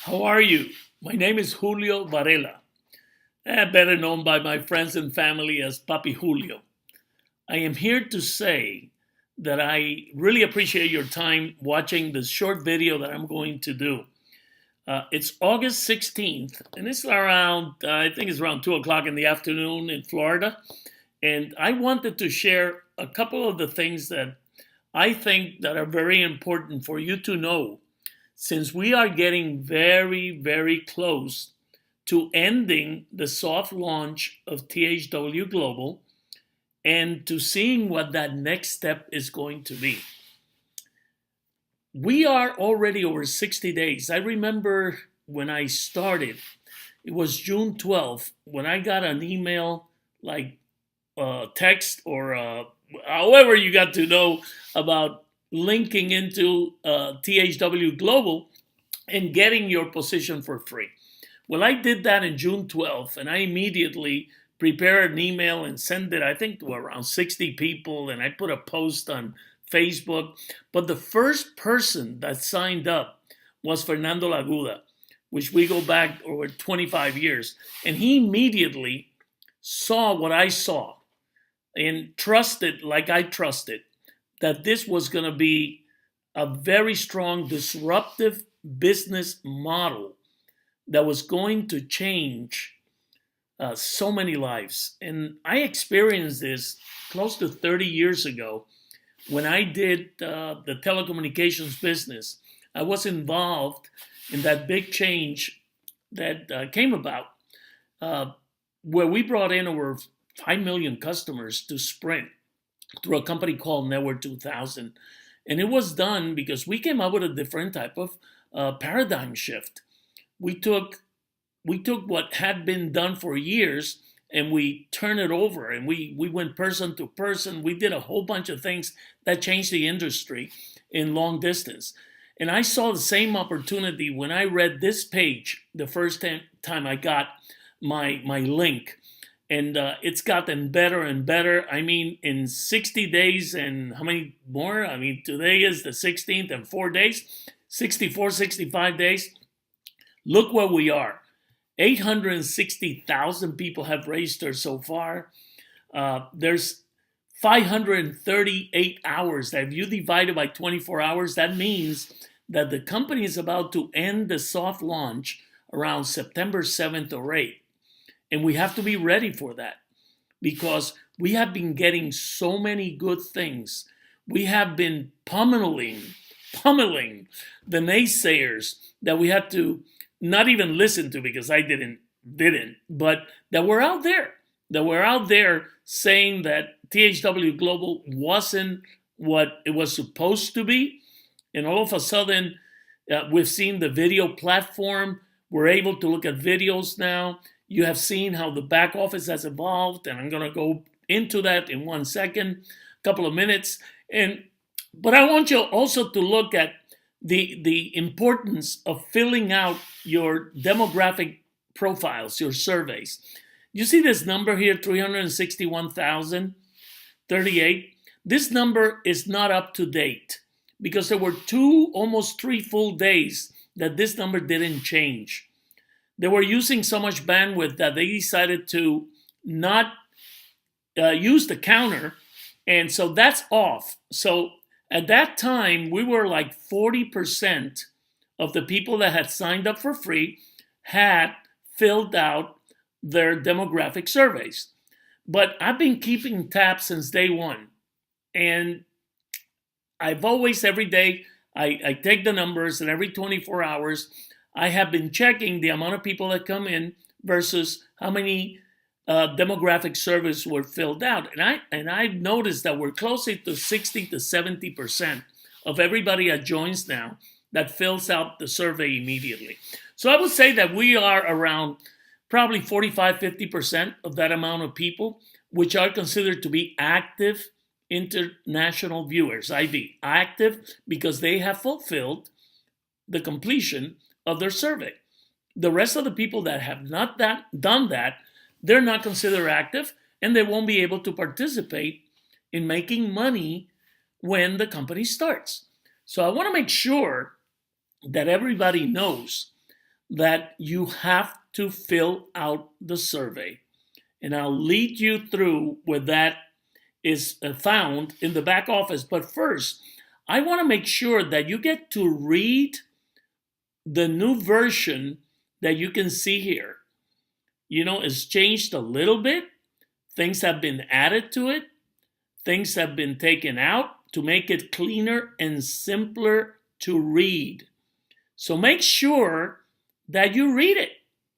How are you? My name is Julio Varela, better known by my friends and family as papijulio. I am here to say that I really appreciate your time watching this short video that I'm going to do. It's August 16th, and it's around, I think it's around 2 o'clock in the afternoon in Florida. And I wanted to share a couple of the things that I think that are very important for you to know, since we are getting very, very close to ending the soft launch of THW Global and to seeing what that next step is going to be. We are already over 60 days. I remember when I started, it was June 12th, when I got an email, like text or however you got to know about linking into THW Global and getting your position for free. Well, I did that in June 12th, and I immediately prepared an email and sent it, I think, to around 60 people, and I put a post on Facebook. But the first person that signed up was Fernando Laguda, which we go back over 25 years. And he immediately saw what I saw and trusted, like I trusted, that this was going to be a very strong disruptive business model that was going to change so many lives. And I experienced this close to 30 years ago when I did the telecommunications business. I was involved in that big change that came about where we brought in over 5 million customers to Sprint through a company called Network 2000. And it was done because we came up with a different type of paradigm shift. We took what had been done for years and we turned it over, and we went person to person. We did a whole bunch of things that changed the industry in long distance. And I saw the same opportunity when I read this page the first time I got my link. And it's gotten better and better. I mean, in 60 days and how many more? I mean, today is the 16th and 4 days, 64, 65 days. Look where we are. 860,000 people have registered so far. There's 538 hours. If you divide it by 24 hours, that means that the company is about to end the soft launch around September 7th or 8th. And we have to be ready for that because we have been getting so many good things. We have been pummeling the naysayers that we had to not even listen to because I didn't, but that were out there saying that THW Global wasn't what it was supposed to be. And all of a sudden, we've seen the video platform. We're able to look at videos now. You have seen how the back office has evolved, and I'm going to go into that in 1 second, a couple of minutes. But I want you also to look at the importance of filling out your demographic profiles, your surveys. You see this number here, 361,038. This number is not up to date because there were almost 3 full days that this number didn't change. They were using so much bandwidth that they decided to not use the counter, and so that's off. So at that time, we were like 40% of the people that had signed up for free had filled out their demographic surveys. But I've been keeping tabs since day one. And I've always, every day, I take the numbers, and every 24 hours, I have been checking the amount of people that come in versus how many demographic surveys were filled out. And I've noticed that we're closer to 60 to 70% of everybody that joins now that fills out the survey immediately. So I would say that we are around probably 45, 50% of that amount of people, which are considered to be active international viewers, IV, active because they have fulfilled the completion of their survey. The rest of the people that have not done that, they're not considered active, and they won't be able to participate in making money when the company starts. So I want to make sure that everybody knows that you have to fill out the survey. And I'll lead you through where that is found in the back office. But first, I want to make sure that you get to read the new version that you can see here. You know, it's changed a little bit. Things have been added to it. Things have been taken out to make it cleaner and simpler to read. So make sure that you read it,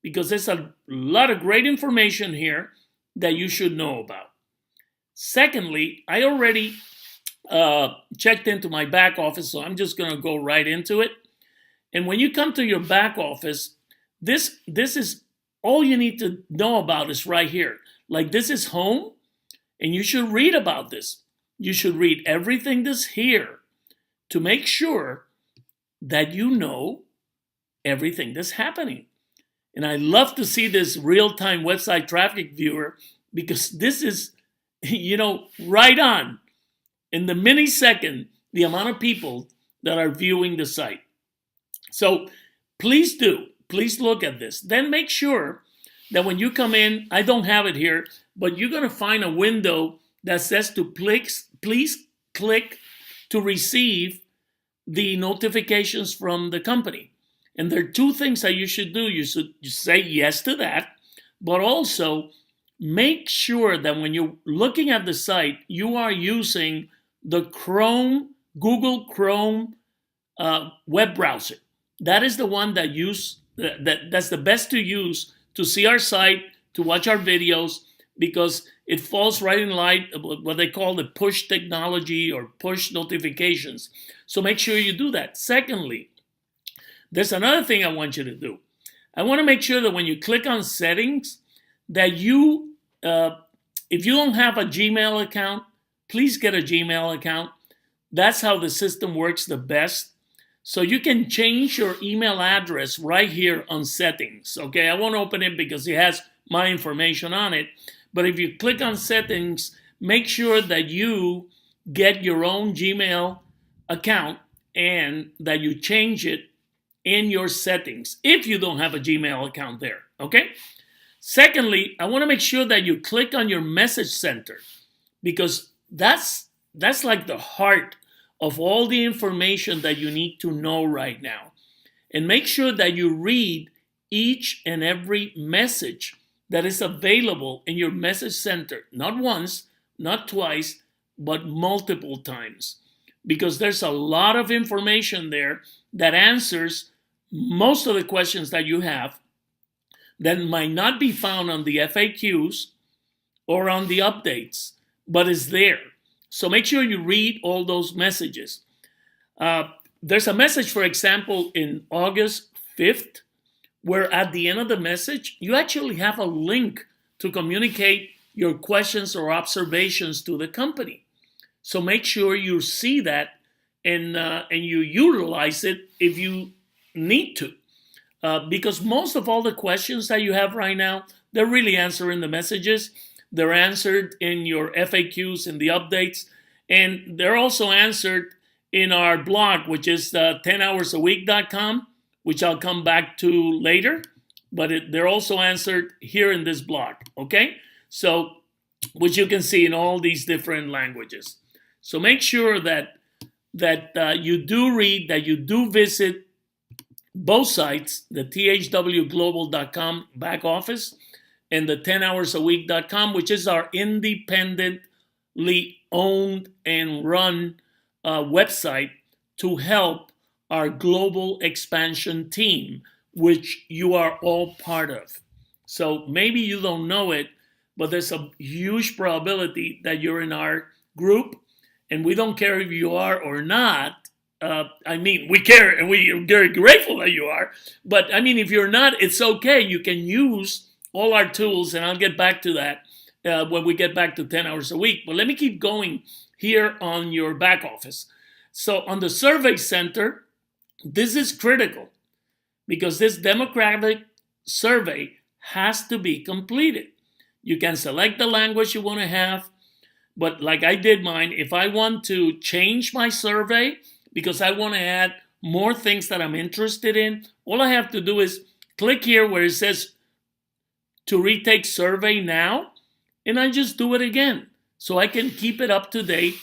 because there's a lot of great information here that you should know about. Secondly, I already checked into my back office, so I'm just going to go right into it. And when you come to your back office, this is all you need to know about is right here. Like, this is home, and you should read about this. You should read everything that's here to make sure that you know everything that's happening. And I love to see this real-time website traffic viewer, because this is, you know, right on. In the millisecond, the amount of people that are viewing the site. So please look at this. Then make sure that when you come in, I don't have it here, but you're going to find a window that says to please click to receive the notifications from the company. And there are two things that you should do. You should say yes to that, but also make sure that when you're looking at the site, you are using the Google Chrome web browser. That is the one that's the best to use to see our site, to watch our videos, because it falls right in line with what they call the push technology or push notifications. So make sure you do that. Secondly, there's another thing I want you to do. I want to make sure that when you click on settings, that you, if you don't have a Gmail account, please get a Gmail account. That's how the system works the best. So you can change your email address right here on settings. Okay, I won't open it because it has my information on it. But if you click on settings, make sure that you get your own Gmail account and that you change it in your settings if you don't have a Gmail account there. Okay? Secondly, I want to make sure that you click on your message center, because that's like the heart of all the information that you need to know right now. And make sure that you read each and every message that is available in your message center, not once, not twice, but multiple times, because there's a lot of information there that answers most of the questions that you have that might not be found on the FAQs or on the updates, but is there. So make sure you read all those messages. There's a message, for example, in August 5th, where at the end of the message, you actually have a link to communicate your questions or observations to the company. So make sure you see that and you utilize it if you need to. Because most of all the questions that you have right now, they're really answered in the messages. They're answered in your FAQs and the updates. And they're also answered in our blog, which is 10hoursAweek.com, which I'll come back to later. But they're also answered here in this blog, okay? So, which you can see in all these different languages. So make sure that you do read, that you do visit both sites, the THWGlobal.com back office and the 10hoursAweek.com, which is our independently owned and run website to help our global expansion team, which you are all part of. So maybe you don't know it, but there's a huge probability that you're in our group, and we don't care if you are or not. I mean, we care, and we're very grateful that you are. But I mean, if you're not, it's okay. You can use all our tools, and I'll get back to that when we get back to 10 hours a week. But let me keep going here on your back office. So on the survey center, this is critical because this demographic survey has to be completed. You can select the language you want to have, but like I did mine, if I want to change my survey because I want to add more things that I'm interested in, all I have to do is click here where it says to retake survey now, and I just do it again. So I can keep it up to date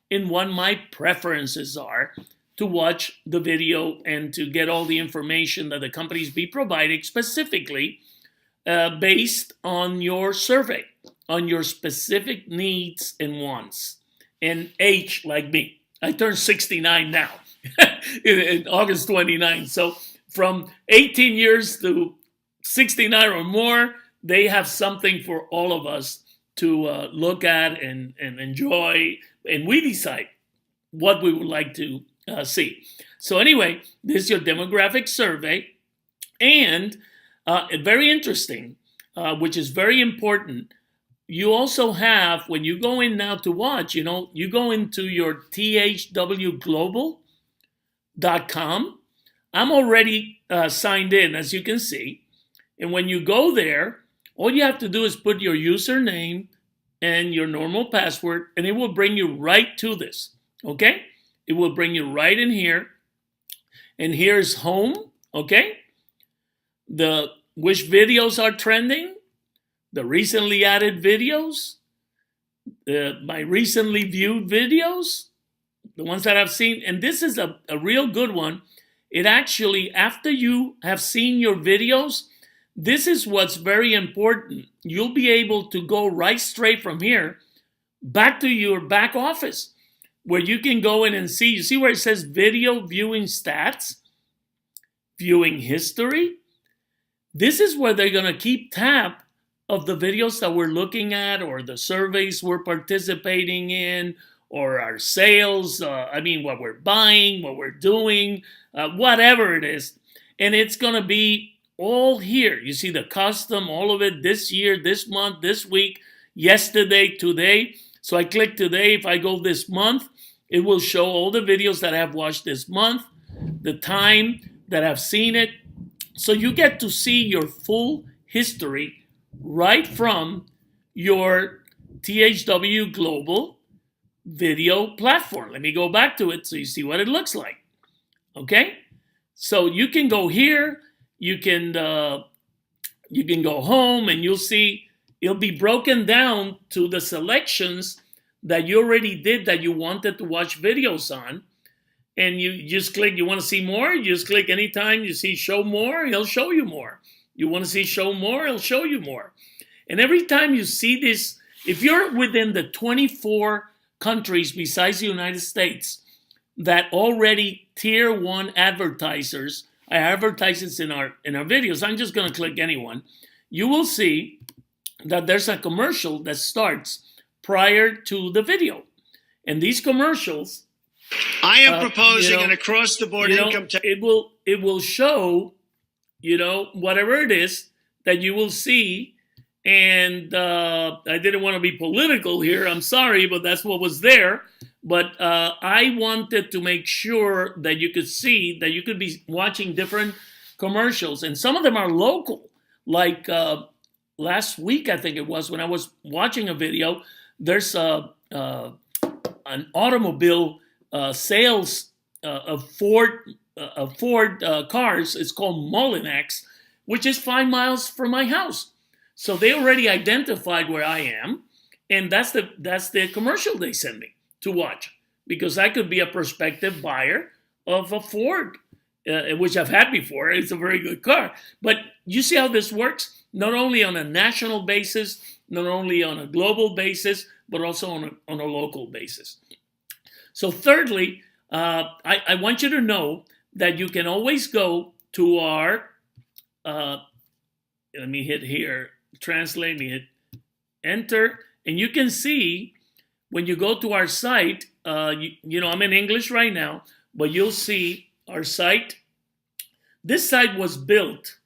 in what my preferences are to watch the video and to get all the information that the companies be providing specifically based on your survey, on your specific needs and wants, and age like me. I turned 69 now in August 29. So from 18 years to 69 or more, they have something for all of us to look at and enjoy, and we decide what we would like to see. So anyway, this is your demographic survey, and very interesting, which is very important. You also have, when you go in now to watch, you go into your THW Global.com. I'm already signed in, as you can see. And when you go there, all you have to do is put your username and your normal password, and it will bring you right to this, okay? It will bring you right in here. And here's home, okay? Which videos are trending, the recently added videos, my recently viewed videos, the ones that I've seen. And this is a real good one. It actually, after you have seen your videos, this is what's very important. You'll be able to go right straight from here back to your back office, where you can go in and see. You see where it says video viewing stats, viewing history? This is where they're going to keep tab of the videos that we're looking at, or the surveys we're participating in, or our sales, what we're buying, what we're doing, whatever it is. And it's going to be all here. You see the custom, all of it, this year, this month, this week, yesterday, today. So I click today. If I go this month, it will show all the videos that I've watched this month, the time that I've seen it. So you get to see your full history right from your THW Global video platform. Let me go back to it so you see what it looks like. Okay? So you can go here. You can go home, and you'll see it'll be broken down to the selections that you already did that you wanted to watch videos on. And you just click, you want to see more? You just click anytime you see show more, he'll show you more. You want to see show more, he'll show you more. And every time you see this, if you're within the 24 countries besides the United States that already tier 1 advertisers advertises in our videos, I'm just going to click anyone. You will see that there's a commercial that starts prior to the video. And these commercials, I am proposing an across-the-board income tax. It will show, whatever it is that you will see. And I didn't want to be political here. I'm sorry, but that's what was there. But I wanted to make sure that you could see that you could be watching different commercials. And some of them are local. Like last week, I think it was, when I was watching a video, there's an automobile sales of Ford cars. It's called Mullinax, which is 5 miles from my house. So they already identified where I am, and that's the commercial they sent me to watch, because I could be a prospective buyer of a Ford, which I've had before. It's a very good car. But you see how this works? Not only on a national basis, not only on a global basis, but also on a local basis. So thirdly, I want you to know that you can always go to our, let me hit here, translate, me hit enter, and you can see when you go to our site, I'm in English right now, but you'll see our site. This site was built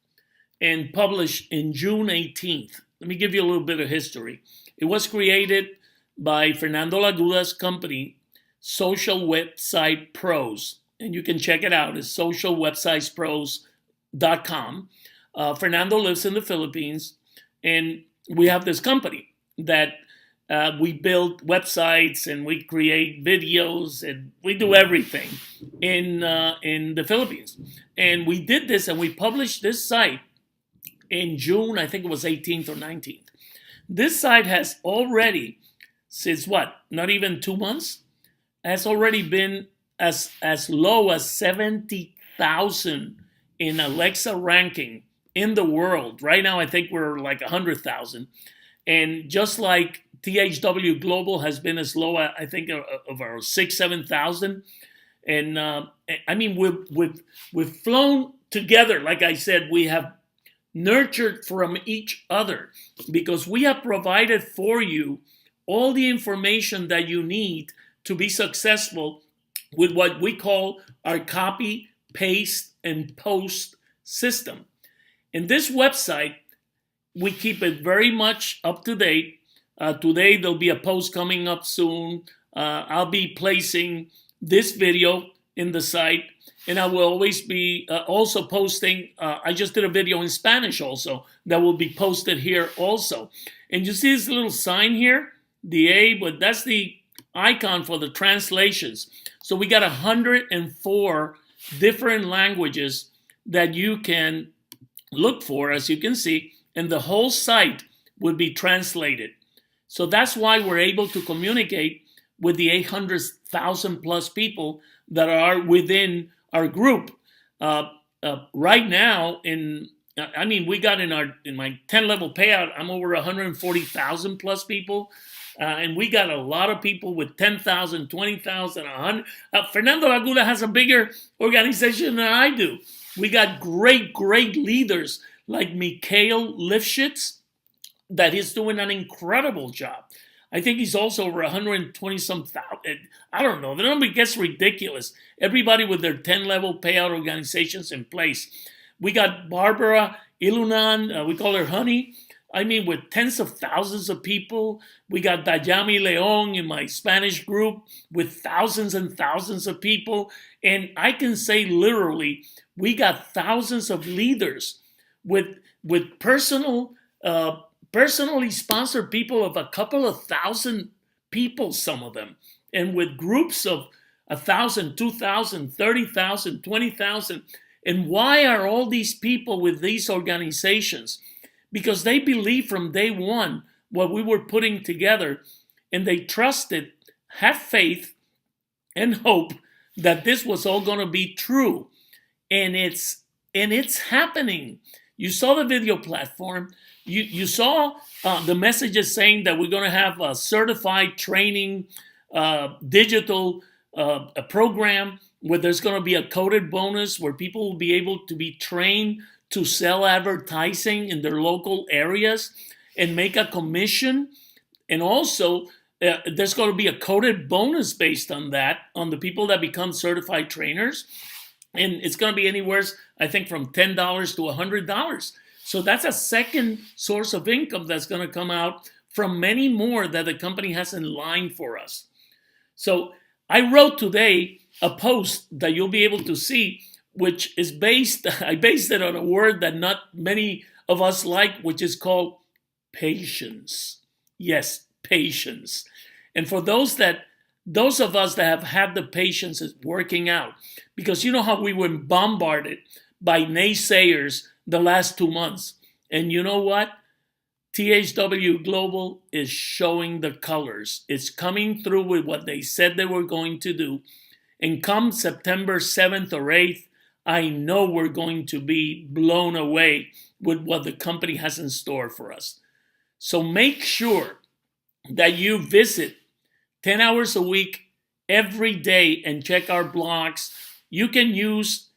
and published in June 18th. Let me give you a little bit of history. It was created by Fernando Laguda's company, Social Website Pros, and you can check it out. It's socialwebsitespros.com. Fernando lives in the Philippines, and we have this company that we build websites and we create videos and we do everything in the Philippines. And we did this and we published this site in June, I think it was 18th or 19th. This site has already, since what, not even 2 months, has already been as low as 70,000 in Alexa ranking in the world. Right now, I think we're like 100,000. And just like THW Global has been as low, I think, of our 7,000. And I mean, we've flown together. Like I said, we have nurtured from each other because we have provided for you all the information that you need to be successful with what we call our copy, paste, and post system. In this website, we keep it very much up to date. Today, there'll be a post coming up soon. I'll be placing this video in the site, and I will always be also posting. I just did a video in Spanish also that will be posted here also. And you see this little sign here, the A, but that's the icon for the translations. So we got 104 different languages that you can look for, as you can see, and the whole site would be translated. So that's why we're able to communicate with the 800,000 plus people that are within our group. Right now, we got in my 10 level payout, I'm over 140,000 plus people. And we got a lot of people with 10,000, 20,000, 100. Fernando Laguna has a bigger organization than I do. We got great leaders like Mikhail Lifshitz, that is doing an incredible job. I think he's also over 120 some thousand. I don't know. The number gets ridiculous. Everybody with their 10 level payout organizations in place. We got Barbara Ilunan, we call her Honey. I mean, with tens of thousands of people. We got Dayami Leon in my Spanish group with thousands and thousands of people. And I can say literally, we got thousands of leaders with personally sponsored people of a couple of thousand people, some of them, and with groups of 1,000, 2,000, 30,000, 20,000. And why are all these people with these organizations? Because they believe from day one what we were putting together, and they trusted, had faith, and hope that this was all going to be true. And it's happening. You saw the video platform. You saw the messages saying that we're going to have a certified training, digital a program where there's going to be a coded bonus where people will be able to be trained to sell advertising in their local areas and make a commission. And also, there's going to be a coded bonus based on that, on the people that become certified trainers. And it's going to be anywhere, I think, from $10 to $100. So that's a second source of income that's going to come out from many more that the company has in line for us. So I wrote today a post that you'll be able to see, which is I based it on a word that not many of us like, which is called patience. Yes, patience. And for those of us that have had the patience is working out, because you know how we were bombarded by naysayers the last 2 months. And you know what? THW Global is showing the colors. It's coming through with what they said they were going to do. And come September 7th or 8th, I know we're going to be blown away with what the company has in store for us. So make sure that you visit 10 hours a week every day and check our blogs. You can use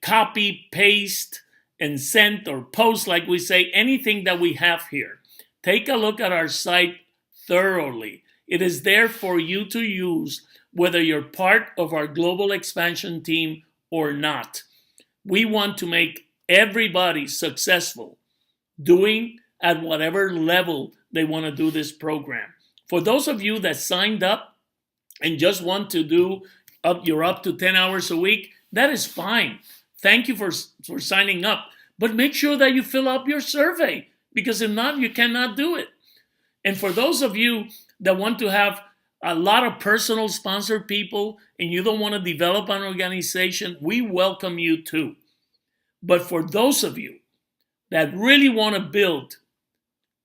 copy, paste, and send or post, like we say, anything that we have here. Take a look at our site thoroughly. It is there for you to use, whether you're part of our global expansion team or not. We want to make everybody successful doing at whatever level they want to do this program. For those of you that signed up and just want to do you're up to 10 hours a week, that is fine. Thank you for signing up. But make sure that you fill out your survey, because if not, you cannot do it. And for those of you that want to have a lot of personal sponsored people and you don't want to develop an organization, we welcome you too. But for those of you that really want to build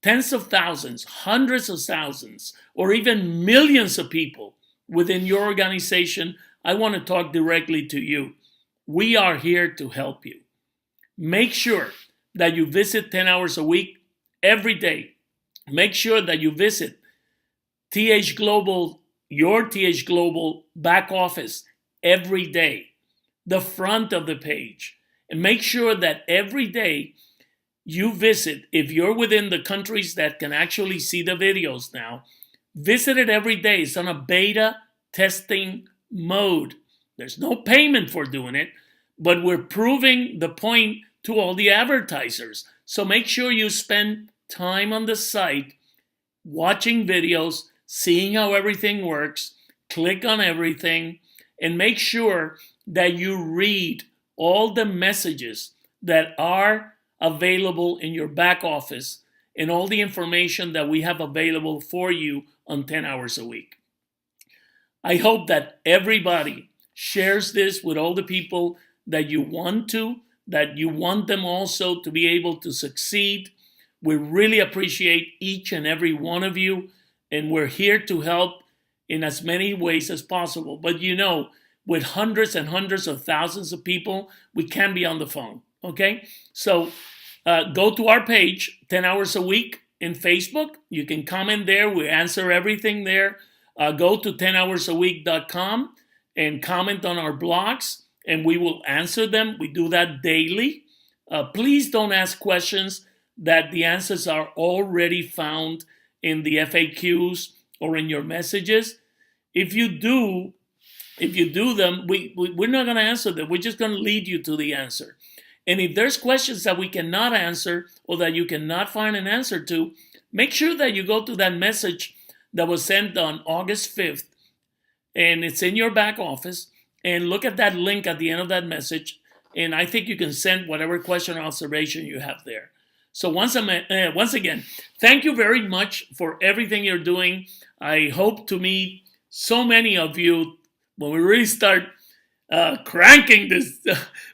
tens of thousands, hundreds of thousands, or even millions of people within your organization, I want to talk directly to you. We are here to help you. Make sure that you visit 10 hours a week every day. Make sure that you visit TH Global, your TH Global back office every day, the front of the page. And make sure that every day you visit, if you're within the countries that can actually see the videos now, visit it every day. It's on a beta testing mode. There's no payment for doing it, but we're proving the point to all the advertisers. So make sure you spend time on the site watching videos, seeing how everything works, click on everything, and make sure that you read all the messages that are available in your back office and all the information that we have available for you on 10 hours a week. I hope that everybody shares this with all the people that you want to, that you want them also to be able to succeed. We really appreciate each and every one of you, and we're here to help in as many ways as possible. But you know, with hundreds and hundreds of thousands of people, we can't be on the phone, okay? So go to our page, 10 hours a week in Facebook. You can comment there. We answer everything there. Go to 10hoursaweek.com and comment on our blogs, and we will answer them. We do that daily. Please don't ask questions that the answers are already found in the FAQs or in your messages. If you do them, we're not going to answer them. We're just going to lead you to the answer. And if there's questions that we cannot answer or that you cannot find an answer to, make sure that you go to that message that was sent on August 5th, and it's in your back office, and look at that link at the end of that message, and I think you can send whatever question or observation you have there. So once again, thank you very much for everything you're doing. I hope to meet so many of you when we really start cranking this,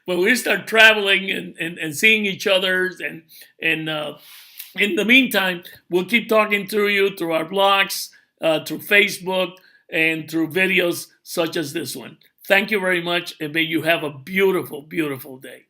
when we start traveling and seeing each other. And in the meantime, we'll keep talking to you through our blogs, through Facebook, and through videos such as this one. Thank you very much, and may you have a beautiful, beautiful day.